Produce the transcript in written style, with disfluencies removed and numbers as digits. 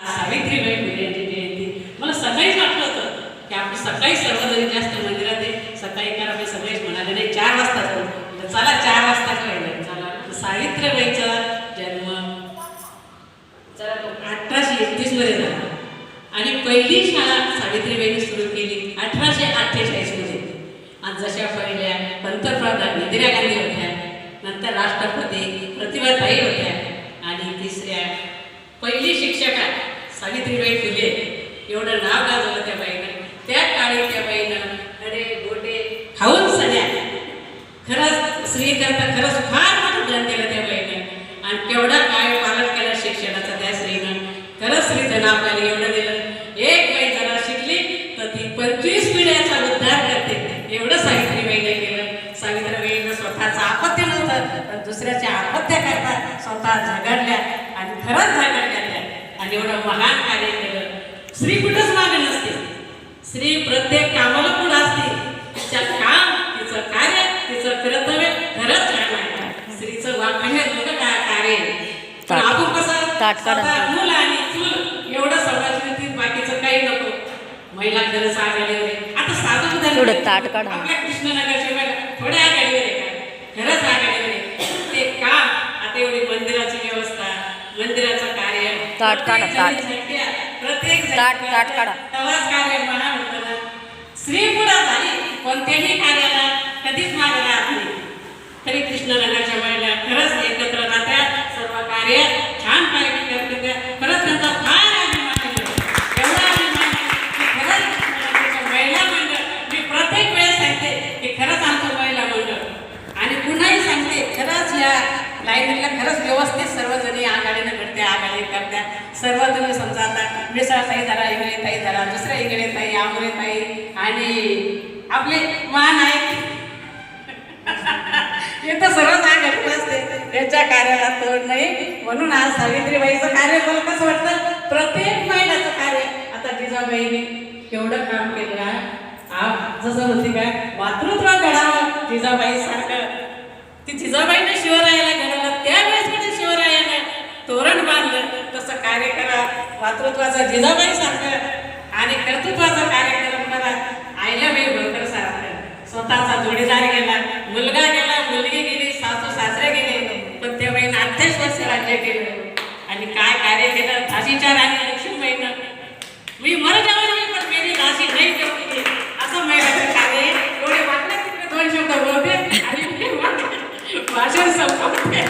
सावित्रीबाई फुले यांची जयंती मला सकाळीच वाटलं होतं की आपण सकाळी सर्वजणी जास्त मंदिरात आहे सकाळी कारण आपण सगळेच म्हणाले नाही 4 वाजता जाऊ चला 4 वाजता कळलं चला सावित्रीबाईचा जन्म 1831 मध्ये झाला आणि पहिली शाळा सावित्रीबाईंनी सुरू केली 1848 मध्ये. आज जशा पहिल्या पंतप्रधान इंदिरा गांधी होत्या, नंतर राष्ट्रपती प्रतिभाताई होत्या आणि तिसऱ्या पहिली शिक्षका सावित्रीबाई फुले एवढं नाव गाजवलं त्या बाईनं. त्या काळी त्या बाईनं अरे गोटे खाऊन सण्या खरंच स्त्री करता खरंच फार मोठं ग्रहण केलं त्या बाईनं आणि केवढा काय पालन केलं शिक्षणाचा त्या स्त्रीनं. खरंच स्त्रीचं नाव आपल्याला एवढं दिलं. एक बाई जरा शिकली तर ती 25 पिढ्याचा उद्धार करते एवढं सावित्रीबाईने केलं. सावित्रीबाईनं स्वतःचं आपत्य नव्हतं पण दुसऱ्याच्या आपत्या करतात स्वतः झगडल्या आणि खरंच झगडल्या आणि एवढं महान कार्य केलं. स्त्री कुठंच मागे नसते, स्त्री प्रत्येक कामाला पुढे असते. तिचं काम तिचं कार्य तिचं कर्तव्य खरंच छान आहे. स्त्रीचं वाक्य लोक काय कार्य आपण कसं मूल आणि चूल एवढं समाजनीतीत बाकीचं काही नको. महिला खरंच आघाडीवर आहे. आता साधं उदाहरण आपल्या कृष्णनगरच्या महिला थोड्या आघाडीवर आहे का? खरंच आघाडीवर आहे. ते काम आता एवढी मंदिराची व्यवस्था मंदिराचं कार्य प्रत्येक कार्य महान होतं. स्त्री पुढे झाली कोणत्याही कार्याला कधीच मागे राहत नाही. तरी कृष्णनगरच्या महिला खरंच एकत्र राहतात, सर्व कार्य छान कार्य करतात. खरंच त्यांचा फार अभिमान आहे. एवढा अभिमान की खरंच कृष्णनगरच्या महिला मंडळ मी प्रत्येक वेळेस सांगते की खरंच आमचं महिला मंडळ आणि पुन्हाही सांगते खरंच या लाईनीला खरंच व्यवस्थित सर्वजणी आघाडीनं घडते आघाडी करत्या. सर्व तुम्ही समजा आता मिसळताई धरा इंगळेताई धरा दुसऱ्या इंगळेताई आंबरेताई आणि आपले मान आहेत हे तर सर्वच आघाडी असते. त्यांच्या कार्याला तोड नाही म्हणून आज सावित्रीबाईचं कार्य मला कसं वाटतं प्रत्येक महिलाचं कार्य. आता जिजाबाईने केवढं काम केलं आज जसं होती काय मातृत्व घडावं जिजाबाई सारखं. ती जिजाबाईने शिवरायाला घडवलं त्यावेळेस म्हणजे शिवरायाने तोरण बांधलं तसं कार्य करा. मातृत्वाचा जिजाबाई सारखं आणि कर्तृत्वाचा कार्यक्रम करा. आहिल्याबाई होळकर सारखं स्वतःचा जोडीदार गेला, मुलगा गेला, मुलगी गेली, सासू सासरे गेले पण त्या बाईनं 28 वर्ष राज्य केलं आणि काय कार्य केलं. झाशीच्या राणी लक्ष्मीबाईनं मी मर जाऊन पण मेरी झाशी नाही करूंगी असं महिलाचं कार्य. एवढे वाटले तिकडे 2 शब्द बोलते आणि भाषण संपवते.